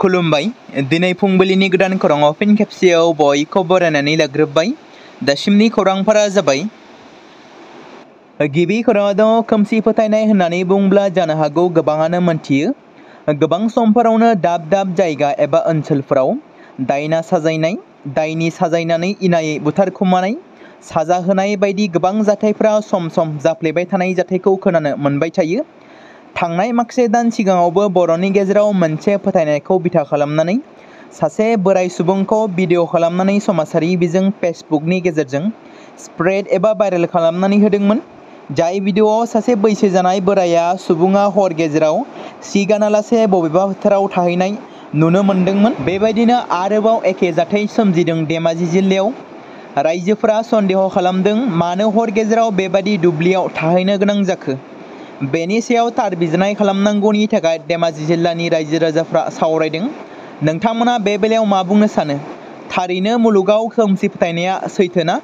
खुलुमबाय दिनै फुंबिलिनि गोदान खौराङाव फिन खेबसेयाव बयखौ बरायनानै लाग्रोबाय। दासिमनि खौरांफोरा जाबाय। गिबि खौराङा दङ खोमसि फोथायनाय होननानै बुंब्ला जानो हागौ गोबाङानो मोनथियो। गोबां समफोरावनो दाब दाब जायगा एबा ओनसोलफोराव दायना साजायनाय, दायनि साजायनानै इनायै बुथारखुमानाय, साजा होनाय बायदि गोबां जाथायफोरा सम सम जाफ्लेबाय थानाय जाथायखौ खोनानो मोनबाय थायो। थांनाय माखासे दान सिगाङावबो बर'नि गेजेराव मोनसे फोथायनायखौ बिथा खालामनानै सासे बोराय सुबुंखौ भिडिअ खालामनानै समाजारि बिजों फेसबुकनि गेजेरजों स्प्रेड एबा भाइरेल खालामनानै होदोंमोन। जाय भिडिअआव सासे बैसो जानाय बोराया सुबुङा हर गेजेराव सि गानालासे बबेबा फोथाराव थाहैनाय नुनो मोन्दोंमोन। बेबायदिनो आरोबाव एखे जाथाय सोमजिदों धेमाजि जिल्लायाव। रायजोफोरा सन्देह खालामदों मानो हर गेजेराव बेबादि दुब्लियाव थाहैनो गोनां जाखो। बेनि सायाव थार बिजिरनाय खालामनांगौनि थाखाय धेमाजि जिल्लानि रायजो राजाफ्रा सावरायदों। नोंथांमोना बे बेलायाव मा बुंनो सानो? थारैनो मुलुगाव खोमसि फोथायनाया सैथोना?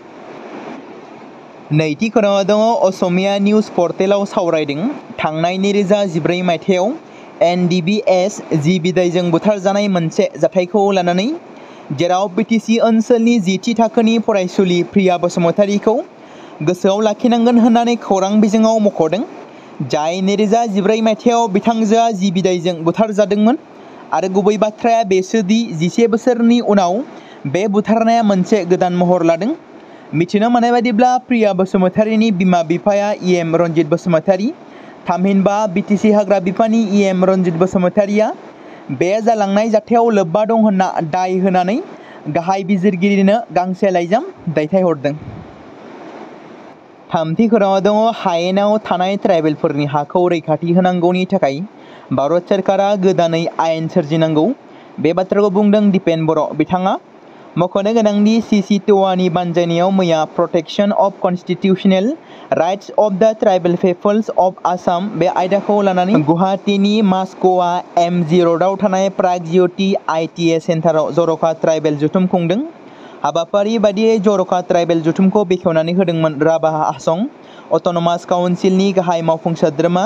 नैथि खौराङाव दङ असमिया निउज पर्टेलाव सावरायदों थांनाय 2014 मायथाइयाव NDBS जि बिदायजों बुथारजानाय मोनसे जाथायखौ लानानै, जेराव BTC ओनसोलनि 10थि थाखोनि फरायसुलि प्रिया बसुमतारीखौ गोसोआव लाखिनांगोन होननानै खौरां बिजोङाव मख'दों। जाय 2014 मायथाइयाव बिथांजोआ जि बिदायजों बुथारजादोंमोन आरो गुबै बाथ्राया बेसोदि 11 बोसोरनि उनाव बे बुथारनाया मोनसे गोदान महर लादों। मिथिनो मोननाय बायदिब्ला प्रिया बसुमतारीनि बिमा बिफाया EM रन्जित बसुमतारी। थामहिनबा BTC हाग्रा बिफानि EM रन्जित बसुमतारीया बे जालांनाय जाथायाव लोब्बा दं होनना दाय होनानै गाहाय बिजिरगिरिनो गांसे लाइजाम दैथायहरदों। थामथि खौराङाव दङ हायेनाव थानाय ट्राइबेलफोरनि हाखौ रैखाथि होनांगौनि थाखाय भारत सोरखारा गोदानै आयेन सोरजिनांगौ। बे बाथ्राखौ बुंदों दिपेन बर'। बिथाङा मख'नो गोनांदि CC2नि बानजायनायाव मैया प्रटेक्शन अफ कन्स्टिटिउशनेल राइट्स अफ द ट्राइबेल पिपल्स अफ आसाम बे आयदाखौ लानानै गुवाहाटीनि मास्क'वा MG र'डआव थानाय प्रागज्यति ITA सेन्टाराव जर'खा ट्राइबेल जथुम खुंदों। हाबाफारि बादियै जर'खा ट्राइबेल जथुमखौ बेखेवनानै होदोंमोन राभा हासं अट'नमास काउन्सिलनि गाहाय मावफुं सोद्रोमा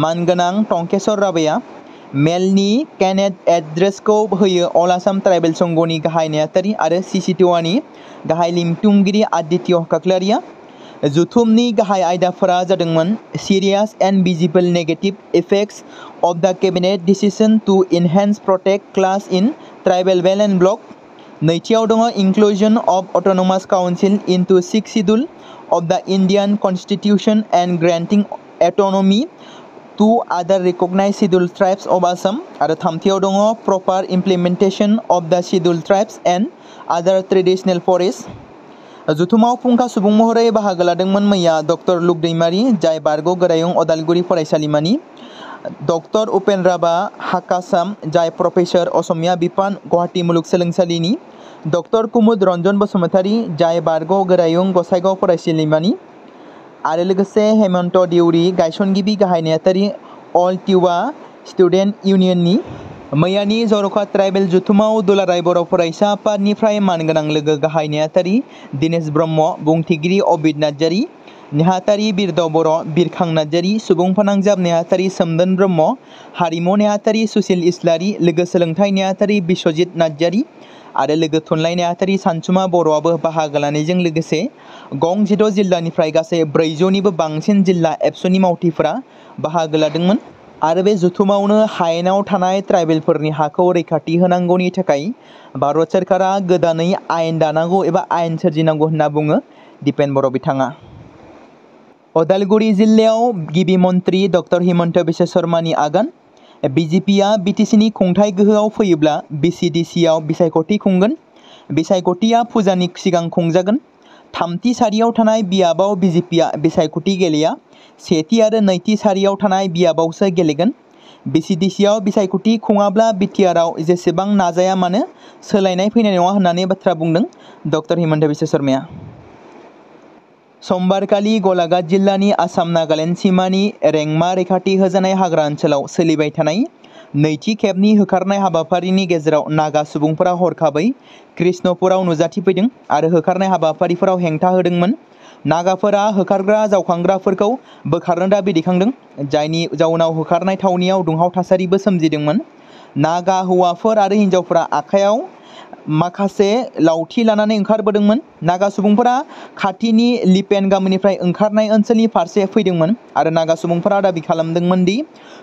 मानगोनां टंकेश्वर राभाया। मेलनि केनेट एड्रेसखौ होयो अल आसाम ट्राइबेल संघनि गाहाय नेहाथारि आरो CC2नि गाहाय लिंथुमगिरि आदित्य काकलारिया। जथुमनि गाहाय आयदाफोरा जादोंमोन serious and visible negative effects of the cabinet decision to enhance protect class in tribal belt and block. नैथियाव दङ inclusion of autonomous council into 6th schedule of the Indian constitution and granting autonomy to other recognised schedule tribes of Assam. आरो थामथियाव दङ proper implementation of the schedule tribes and other traditional forest. जथुमाव फुंखा सुबुं महरै बाहागो लादोंमोन मैया डक्टर लुक दैमारी, जाय बारग' गोरायुं अदालगुरि फरायसालिमानि, डक्टर उपेन राभा हाकासाम, जाय प्रफेसर असमिया बिफान गुवाहाटी मुलुगसोलोंसालिनि, डक्टर कुमुद रन्जन बसुमतारी, जाय बारग' गोरायुं गसाइगाव फरायसालिमानि, आरो लोगोसे हेमन्त देउरि, गायसनगिरि गाहाय नेहाथारि अल टिवा स्टुडेन्ट इउनियननि। मैयानि जर'खा ट्राइबेल जथुमाव दुलाराय बर' फरायसा आफादनिफ्राय मानगोनां लोगो गाहाय नेहाथारि दिनेश ब्रह्म, बुंथिगिरि अबिद नार्जारि, नेहाथारि बिरदाव बर', बिरखां नार्जारि, सुबुं फोनांजाब नेहाथारि सोमदोन ब्रह्म, हारिमु नेहाथारि सुसिल इस्लारि, लोगो सोलोंथाइ नेहाथारि बिश्वजित नार्जारि आरो लोगो थुनलाइ नेहाथारि सानसुमा बर'आबो बाहागो लानायजों लोगोसे गं 6 जिल्लानिफ्राय गासै 400निबो बांसिन जिल्ला एबसुनि मावथिफोरा बाहागो लादोंमोन। आरो बे जथुमावनो हायेनाव थानाय ट्राइबेलफोरनि हाखौ रैखाथि होनांगौनि थाखाय भारत सोरखारा गोदानै आयेन दानांगौ एबा आयेन सोरजिनांगौ होनना बुङो दिपेन बर' बिथाङा। अदालगुरि जिल्लायाव गिबि मन्त्रि डक्टर हिमन्त बिश्व शर्मानि आगान। BJPआ BTCनि खुंथाय गोहोआव फैयोब्ला BCDCआव बिसायख'थि खुंगोन। बिसायख'थिया फुजानि सिगां खुंजागोन। थामथि सारियाव थानाय बियाबाव BJPआ बिसायख'थि गेलेया, सेथि आरो नैथि सारियाव थानाय बियाबावसो गेलेगोन। BCDCआव बिसायख'थि खुङाब्ला बिटिआरआव जेसेबां नाजाया मानो सोलायनाय फैनाय नङा होननानै बाथ्रा बुंदों डक्टर हिमन्त बिश्व शर्माया। समबारखालि गलाघाट जिल्लानि आसाम नागालेण्ड सिमानि रेंमा रैखाथि होजानाय हाग्रा ओनसोलाव सोलिबाय थानाय नैथि खेबनि होखारनाय हाबाफारिनि गेजेराव नागा सुबुंफोरा हरखाबै कृष्णपुराव नुजाथिफैदों आरो होखारनाय हाबाफारिफोराव हेंथा होदोंमोन। नागाफोरा होखारग्रा जावखांग्राफोरखौ बोखारनो दाबि दैखांदों, जायनि जाउनाव होखारनाय थावनियाव दुंहाव थासारिबो सोमजिदोंमोन। नागा हौवाफोर आरो हिन्जावफोरा आखायाव माखासे लावथि लानानै ओंखारबोदोंमोन। नागा सुबुंफोरा खाथिनि लिपेन गामिनिफ्राय ओंखारनाय ओनसोलनि फारसे फैदोंमोन आरो नागा सुबुंफोरा दाबि खालामदोंमोन दि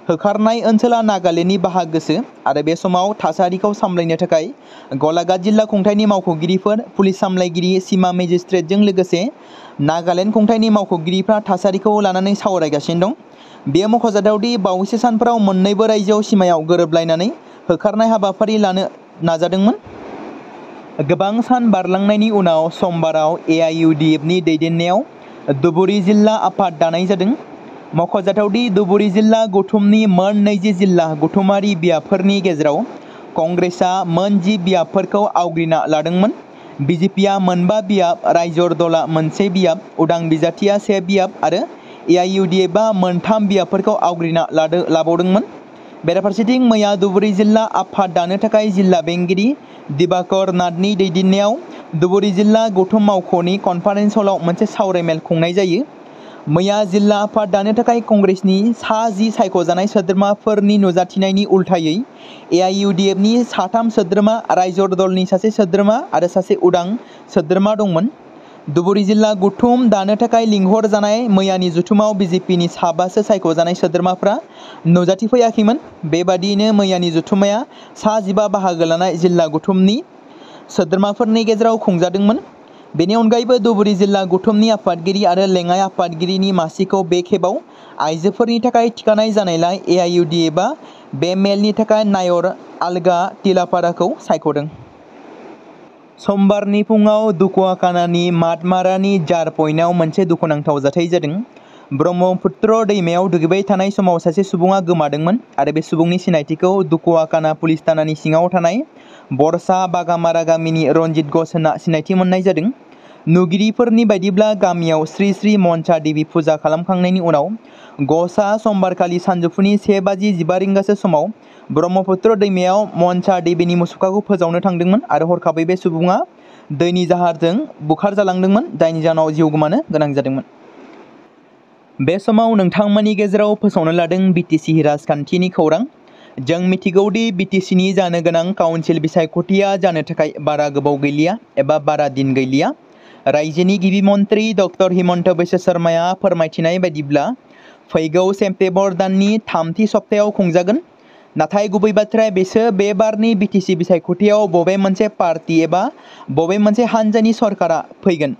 होखारनाय ओनसोला नागालेन्डनि बाहागोसो आरो बे समाव थासारिखौ सामलायनो थाखाय गलाघाट जिल्ला खुंथायनि मावख'गिरिफोर, पुलिस सामलायगिरि, सीमा मेजिस्ट्रेटजों लोगोसे नागालेन्ड खुंथायनि मावख'गिरिफ्रा थासारिखौ लानानै सावरायगासिनो दं। बेयो मख'जाथाव दि बावैसो सानफोराव मोन्नैबो रायजोआव सीमायाव गोरोबलायनानै होखारनाय हाबाफारि लानो नाजादोंमोन। गोबां सान बारलांनायनि उनाव समबाराव AIUDFनि दैदेननायाव धुबुरी जिल्ला आफाद दानाय जादों। मख'जाथाव दि धुबुरी जिल्ला गौथुमनि मोन 20 जिल्ला गौथुमारि बियाबफोरनि गेजेराव कंग्रेसआ मोन 10 बियाबफोरखौ आवग्रिना लादोंमोन। BJPआ मोनबा बियाब, रायजर दलआ मोनसे बियाब, उदां बिजाथिया 1 बियाब आरो AIUDFआ मोनथाम बियाबफोरखौ आवग्रिना लाबावदोंमोन। बेराफारसेथिं मैया धुबुरी जिल्ला आफाद दानो थाखाय जिल्ला बेंगिरि दिबाकर नाथनि दैदेननायाव धुबुरी जिल्ला गौथुम मावख'नि कनफारेन्स हलाव मोनसे सावरायमेल खुंनाय जायो। मैया जिल्ला आफाद दानो थाखाय कंग्रेसनि सा 10 सायख'जानाय सोद्रोमाफोरनि नुजाथिनायनि उल्थायै AIUDFनि 3 सोद्रोमा, रायजर दलनि 1 सोद्रोमा आरो 1 उदां सोद्रोमा दंमोन। धुबुरी जिल्ला गौथुम दानो थाखाय लिंहरजानाय मैयानि जथुमाव BJPनि 5सो सायख'जानाय सोद्रोमाफ्रा नुजाथिफैयाखैमोन। बेबादियैनो मैयानि जथुमाया सा 15 बाहागो लानाय जिल्ला गौथुमनि सोद्रोमाफोरनि गेजेराव खुंजादोंमोन। बेनि अनगायैबो धुबुरी जिल्ला गौथुमनि आफादगिरि आरो लेङाइ आफादगिरिनि मासिखौ बे खेबाव आइजोफोरनि थाखाय थिखानाय जानायलाय AIUDFआ बे मेलनि थाखाय नायर आलगा तिलापाराखौ सायख'दों। समबारनि फुङाव दुकुआकानानि मातमारानि जार पइन्टआव मोनसे दुखुनांथाव जाथाय जादों। ब्रह्मपुत्र दैमायाव दुगैबाय थानाय समाव सासे सुबुङा गोमादोंमोन आरो बे सुबुंनि सिनायथिखौ दुकुआकाना पुलिस थानानि सिङाव थानाय बरसा बागामारा गामिनि रनजित घोष होनना सिनायथि मोननाय जादों। नुगिरिफोरनि बायदिब्ला गामियाव श्री श्री मनसा देवी फुजा खालामखांनायनि उनाव घोषआ समबारखालि सानजौफुनि 1:15 रिंगासो समाव ब्रह्मपुत्र दैमायाव मनसा देवीनि मुसुखाखौ फोजावनो थांदोंमोन आरो हरखाबै बे सुबुङा दैनि जाहारजों बुखारजालांदोंमोन, जायनि जाहोनाव जिउ गोमानो गोनां जादोंमोन। बे समाव नोंथांमोननि गेजेराव फोसावनो लादों BTC राजखान्थिनि खौरां। जों मिथिगौ दि BTCनि जानो गोनां काउन्सिल बिसायख'थिया जानो थाखाय बारा गोबाव गैलिया एबा बारा दिन गैलिया। रायजोनि गिबि मन्थ्रि डक्टर हिमन्त बिश्व शर्माया फोरमायथिनाय बायदिब्ला फैगौ सेप्तेम्बर दाननि 3थि सप्तायाव खुंजागोन। नाथाय गुबै बाथ्राया बेसो बे बारनि BTC बिसायख'थियाव बबे मोनसे पार्टी एबा बबे मोनसे हान्जानि सरकारा फैगोन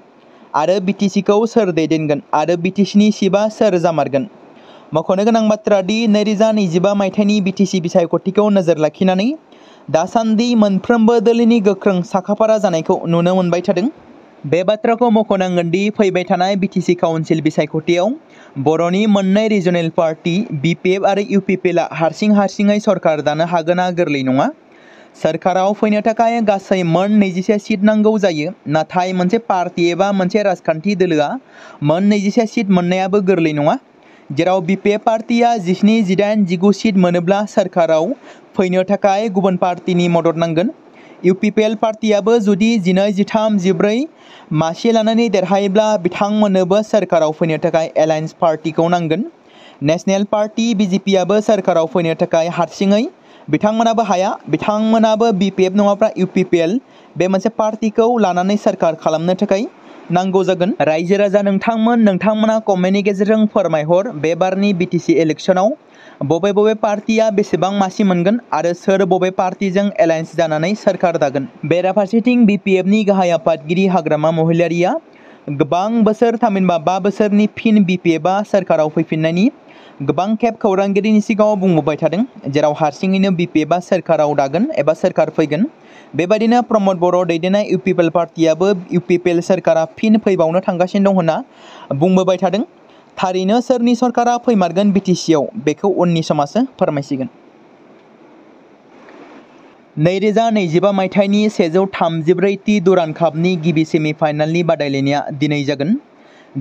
आरो BTCखौ सोर दैदेनगोन आरो BTCनि सिबआ सोर जामारगोन। मख'नो गोनां बाथ्रा दि 2025 मायथाइनि BTC बिसायख'थिखौ नोजोर लाखिनानै दासान्दि मोनफ्रोमबो दोलोनि गोख्रों साखाफारा जानायखौ नुनो मोनबाय थादों। बे बाथ्राखौ मख'नांगोन दि फैबाय थानाय BTC काउन्सिल बिसायख'थियाव बर'नि मोननै रिजनेल पार्टी BPF आरो UPPLआ हारसिङै सरकार दानो हागोना गोरलै नङा। सोरखाराव फैनो थाखाय गासै मोन 21 सिट नांगौ जायो, नाथाय मोनसे पार्टी एबा मोनसे राजखान्थि दोलोआ मोन 21 सिट मोननायाबो गोरलै नङा। जेराव BPF पार्टीआ 17, 18, 19 सिट मोनोब्ला सोरखाराव फैनो थाखाय गुबुन पार्टीनि मदद नांगोन। UPPL पार्टीआबो जुदि 19, 13, 14 मासि लानानै देरहायोब्ला बिथांमोननोबो सोरखाराव फैनो थाखाय एलायन्स पार्टीखौ नांगोन। नेशनेल पार्टी BJPआबो सोरखाराव फैनो थाखाय हारसिङै बिथांमोनाबो हाया। बिथांमोनाबो BPF नङाब्ला UPPL बे मोनसे पार्टीखौ लानानै सोरखार खालामनो थाखाय नांगौ जागोन। रायजो राजा नोंथांमोना कमेन्टनि गेजेरजों फोरमायहर बे बारनि BTC इलेक्सनाव बबे पार्टीआ बेसेबां मासि मोनगोन आरो सोर बबे पार्टीजों एलायन्स जानानै सोरखार दागोन। बेराफारसेथिं BPFनि गाहाय आफादगिरि हाग्रामा महिलारिया गोबां बोसोर थामहिनबा 5 बोसोरनि फिन BPFआ सोरखाराव फैफिननायनि गोबां खेब खौरांगिरिनि सिगाङाव बुंबोबाय थादों, जेराव हारसिङैनो BPFआ सोरखाराव दागोन एबा सोरखार फैगोन। बेबायदिनो प्रमद बर' दैदेननाय UPPL पार्टीआबो UPPL सोरखारा फिन फैबावनो थांगासिनो दं होनना बुंबोबाय थादों। थारैनो सोरनि सरकारा फैमारगोन BTCआव बेखौ उननि समासो फोरमायसिगोन। 2025 मायथाइनि 134 दुरान्ड कापनि गिबि सेमि-फाइनालनि बादायलायनाया दिनै जागोन।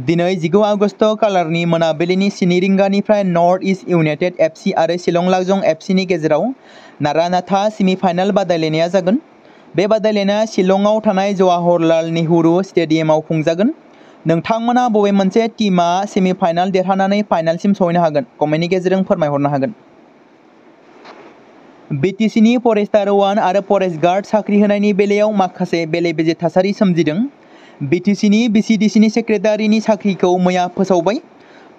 दिनै 19 आगस्ट खालारनि मोनाबिलिनि 7 रिंगानिफ्राय नर्थ इस्ट इउनाइटेड FC आरो शिलं लाजं FCनि गेजेराव नारानाथा सेमि-फाइनाल बादायलायनाया जागोन। बे बादायलायनाया शिलंआव थानाय जवाहरलाल नेहरू स्टेडियामाव खुंजागोन। नोंथांमोना बबे मोनसे टीमआ सेमि-फाइनाल देरहानानै फाइनालसिम सौहैनो हागोन कमेन्टनि गेजेरजों फोरमायहरनो हागोन। BTCनि फरेस्टार 1 आरो फरेस्ट गार्ड साख्रि होनायनि बेलायाव माखासे बेले-बेजे थासारि सोमजिदों। BTCनि BCDCनि सेक्रेटारिनि साख्रिखौ मैया फोसावबाय।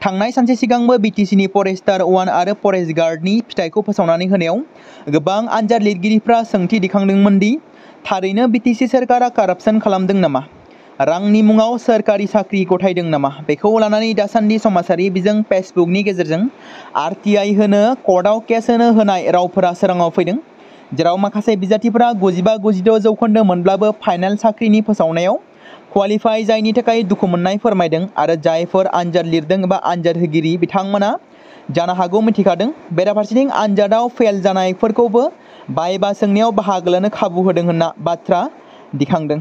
थांनाय सानसे सिगांबो BTCनि फरेस्टार 1 आरो फरेस्ट गार्डनि फिथायखौ फोसावनानै होनायाव गोबां आनजाद लिरगिरिफ्रा सोंथि दिखांदोंमोन दि थारैनो BTC सोरखारा कारापसन खालामदों नामा? रांनि मुङाव सोरखारि साख्रि गथायदों नामा? बेखौ लानानै दासान्दि समाजारि बिजों फेसबुकनि गेजेरजों RTI होनो कर्टआव केस होनो होनाय रावफोरा सोराङाव फैदों, जेराव माखासे बिजाथिफोरा 95-96 जौखोन्दो मोनब्लाबो फाइनाल साख्रिनि फोसावनायाव क्वालिफाइ जायनि थाखाय दुखु मोननाय फोरमायदों आरो जायफोर आनजाद लिरदों एबा आनजाद होगिरि बिथांमोना जानो हागौ मिथिखादों। बेराफारसेथिं आनजादाव फेल जानायफोरखौबो बायबा सोंनायाव बाहागो लानो खाबु होदों होनना बाथ्रा दिखांदों।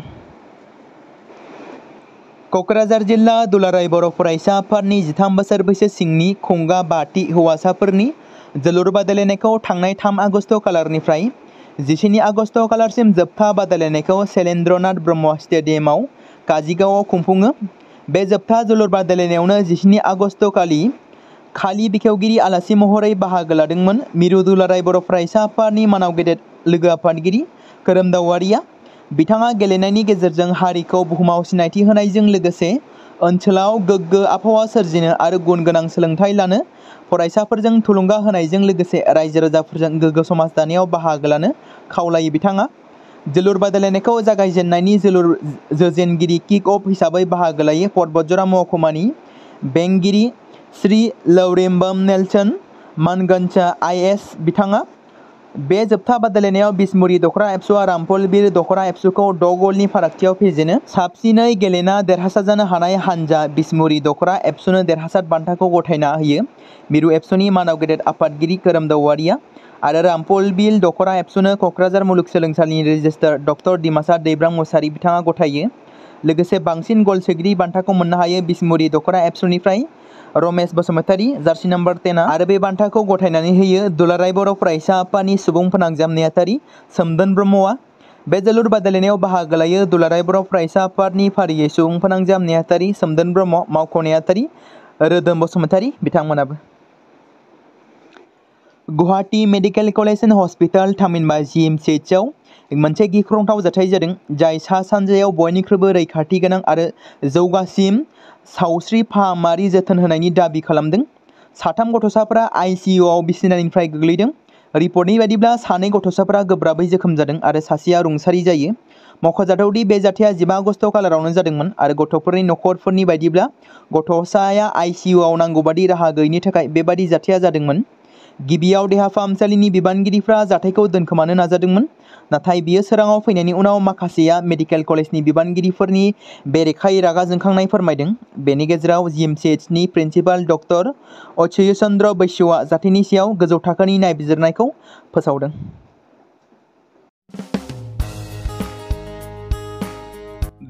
क'क्राझार जिल्ला दुलाराय बर' फरायसा आफादनि 13 बोसोर बैसो सिंनि खुंगा 5 हौवासाफोरनि जोलुर बादायलायनायखौ थांनाय 3 आगस्ट खालारनिफ्राय 12 आगस्ट खालारसिम जोबथा बादायलायनायखौ शैलेन्द्रनाथ ब्रह्म स्टेडियामाव काजिगावआव खुंफुङो। बे जोबथा जोलुर बादायलायनायावनो 12 आगस्ट खालि बेखेवगिरि आलासि महरै बाहागो लादोंमोन मिरु दुलाराय बर' फरायसा आफादनि मानाव गेदेर लोगो आफादगिरि खोरोमदाव औवारिया। बिथाङा गेलेनायनि गेजेरजों हारिखौ बुहुमाव सिनायथि होनायजों लोगोसे ओनसोलाव गोग्गो आबहावा सोरजिनो आरो गुन गोनां सोलोंथाइ लानो फरायसाफोरजों थुलुंगा होनायजों लोगोसे रायजो राजाफोरजों गोग्गो समाज दानायाव बाहागो लानो खावलायो। बिथाङा जोलुर बादायलायनायखौ जागायजेननायनि जोलुर जोजेनगिरि किक अफ हिसाबै बाहागो लायो पर्बतजरा महकुमानि बेंगिरि श्री लौरेम्बम नेल्सन मानगन्चा IAS। बिथाङा बे जोबथा बादायलायनायाव बिसमुरि दखरा एबसुआ रामफलबिर दखरा एबसुखौ 6 गलनि फारागथियाव फेजेनो। साबसिनै गेलेना देरहासार जानो हानाय हानजा बिसमुरि दखरा एबसुनो देरहासार बान्थाखौ गथायना होयो मिरु एबसुनि मानाव गेदेर आफादगिरि खोरोमदाव औवारिया आरो रामफलबिल दखरा एबसुनो क'क्राझार मुलुगसोलोंसालिनि रेजिस्ट्रार डक्टर दिमासार दैब्रां मुसाहारि बिथाङा गथायो। लोगोसे बांसिन गल सोगिरि बान्थाखौ मोननो हायो बिसमुरि दखरा एबसुनिफ्राय रमेश बसुमतारी जार्सि नम्बर 10 आरो बे बान्थाखौ गथायनानै होयो दुलाराय बर' फरायसा आफादनि सुबुं फोनांजाब नेहाथारि सोमदोन ब्रह्मआ। बे जोलुर बादायलायनायाव बाहागो लायो दुलाराय बर' फरायसा आफादनि फारियै सुबुं फोनांजाब नेहाथारि सोमदोन ब्रह्म, मावख' नेहाथारि रोदोम बसुमतारी बिथांमोनाबो। Guwahati medical college and hospital थामहिनबा GMCHआव मोनसे गिख्रंथाव जाथाय जादों, जाय सा-सानजायाव बयनिख्रुइबो रैखाथि गोनां आरो जौगासिम सावस्रि फाहामारि जोथोन होनायनि दाबि खालामदों। 3 गथ'साफोरा ICUआव बिसिनानिफ्राय गोग्लैदों। रिपर्टनि बायदिब्ला 2 गथ'साफोरा गोब्राबै जोखोम जादों आरो सासेया रुंसारि जायो। मख'जाथावदि बे जाथाया 15 आगस्ट खालारावनो जादोंमोन आरो गथ'फोरनि नखरफोरनि बायदिब्ला गथ'साया ICUआव नांगौबादि राहा गैयैनि थाखाय बेबादि जाथाया जादोंमोन। गिबियाव देहा फाहामसालिनि बिबानगिरिफ्रा जाथायखौ दोनखोमानो नाजादोंमोन, नाथाय बियो सोराङाव फैनायनि उनाव माखासेया मेडिकेल कलेजनि बिबानगिरिफोरनि बेरेखायै रागा जोंखांनाय फोरमायदों। बेनि गेजेराव GMCHनि प्रिन्सिपाल डक्टर अक्षय चन्द्र बैश्यआ जाथायनि सायाव गोजौ थाखोनि नायबिजिरनायखौ फोसावदों।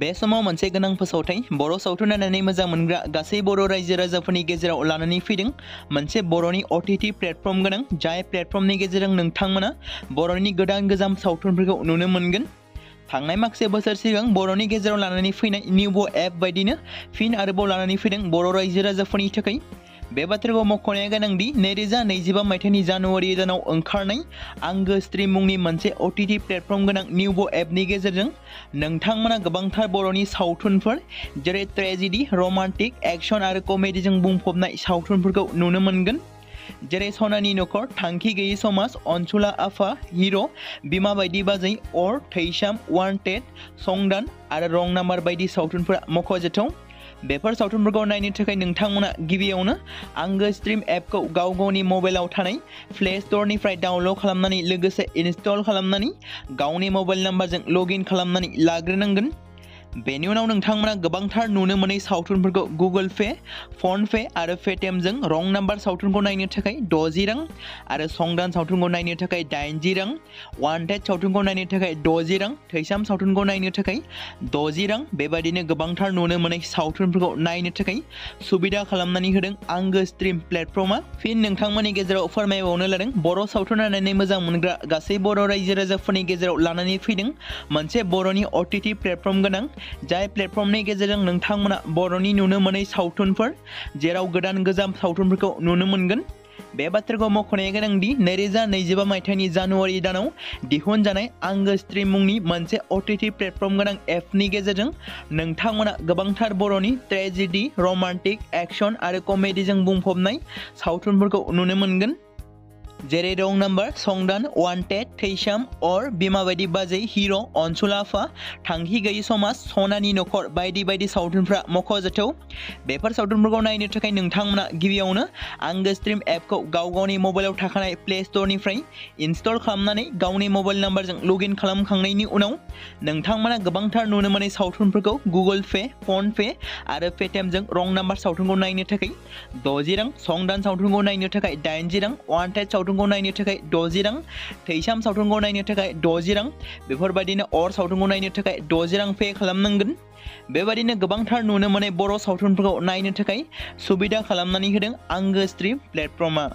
बे समाव मोनसे गोनां फोसावथाय बर' सावथुन नायनानै मोजां मोनग्रा गासै बर' रायजो राजाफोरनि गेजेराव लानानै फैदों मोनसे बर'नि OTT प्लेटफर्म गोनां, जाय प्लेटफर्मनि गेजेरजों नोंथांमोना बर'नि गोदान गोजाम सावथुनफोरखौ नुनो मोनगोन। थांनाय माखासे बोसोर सिगां बर'नि गेजेराव लानानै फैनाय निउबो एप बायदिनो फिन आरोबाव लानानै फैदों बर' रायजो राजाफोरनि थाखाय। बे बाथ्राखौ मख'नाया गोनांदि 2025 मायथाइनि जानुवारि दानाव ओंखारनाय आंगो स्ट्रिम मुंनि मोनसे OTT प्लेटफर्म गोनां निउबो एपनि गेजेरजों नोंथांमोना गोबांथार बर'नि सावथुनफोर जेरै ट्रेजेडि, रमान्टिक, एक्सन आरो कमेडिजों बुंफबनाय सावथुनफोरखौ नुनो मोनगोन। जेरै सनानि नखर, थांखि गैयै समाज, अनसुला आफा, हिर', बिमा बायदि बाजै, अर, थैसाम, वान्टेड, संदान आरो रं नाम्बार बायदि सावथुनफोरा मख'जाथाव। बेफोर सावथुनफोरखौ नायनो थाखाय नोंथांमोना गिबियावनो आंगो स्ट्रिम एपखौ गावनि मबाइलाव थानाय प्ले स्ट'रनिफ्राय डाउनल'ड खालामनानै लोगोसे इनस्टल खालामनानै गावनि मबाइल नाम्बारजों लगइन खालामनानै लाग्रोनांगोन। बेनि उनाव नोंथांमोना गोबांथार नुनो मोनै सावथुनफोरखौ गुगोल पे, फन पे आरो पेटिएमजों रं नाम्बार सावथुनखौ नायनो थाखाय 60 रां आरो संदान सावथुनखौ नायनो थाखाय 80 रां, वान्टेड सावथुनखौ नायनो थाखाय 60 रां, थैसाम सावथुनखौ नायनो थाखाय 60 रां बेबायदिनो गोबांथार नुनो मोनै सावथुनफोरखौ नायनो थाखाय सुबिदा खालामनानै होदों आंगो स्ट्रिम प्लेटफर्मआ। फिन नोंथांमोननि गेजेराव फोरमायबावनो लादों बर' सावथुन नायनानै मोजां मोनग्रा गासै बर' रायजो राजाफोरनि गेजेराव लानानै फैदों मोनसे बर'नि OTT प्लेटफर्म गोनां, जाय प्लेटफर्मनि गेजेरजों नोंथांमोना बर'नि नुनो मोनै सावथुनफोर जेराव गोदान गोजाम सावथुनफोरखौ नुनो मोनगोन। बे बाथ्राखौ मख'नाया गोनांदि 2025 मायथाइनि जानुवारि दानाव दिहुनजानाय आंगो स्ट्रीम मुंनि मोनसे OTT प्लेटफर्म गोनां एपनि गेजेरजों नोंथांमोना गोबांथार बर'नि ट्रेजेडी, रमान्टिक, एक्शन आरो कमेडीजों बुंफबनाय सावथुनफोरखौ नुनो मोनगोन। जेरै रं नाम्बार, संदान, वान्टेड, थैसाम, अर, बिमा बायदि बाजै, हिर', अनसुला आफा, थांखि गैयि समाज, सनानि नखर बायदि बायदि सावथुनफ्रा मख'जाथाव। बेफोर सावथुनफोरखौ नायनो थाखाय नोंथांमोना गिबियावनो आंगो स्ट्रीम एपखौ गावनि मबाइलाव थाखानाय प्ले स्ट'रनिफ्राय इनस्टल खालामनानै गावनि मबाइल नाम्बारजों लगइन खालामखांनायनि उनाव नोंथांमोना गोबांथार नुनो मोननाय सावथुनफोरखौ गुगोल पे, फन पे आरो पेटिएमजों रं नाम्बार सावथुनखौ नायनो थाखाय 60 रां, संदान सावथुनखौ नायनो थाखाय 80 रां, वान्टेड सावथुनखौ नायनो थाखाय 60 रां, थैसाम सावथुनखौ नायनो थाखाय 60 रां, बेफोरबायदिनो अर सावथुनखौ नायनो थाखाय 60 रां पे खालामनांगोन। बेबायदिनो गोबांथार नुनो मोननाय बर' सावथुनफोरखौ नायनो थाखाय सुबिदा खालामनानै होदों आंगो स्ट्रीम प्लेटफर्मआ।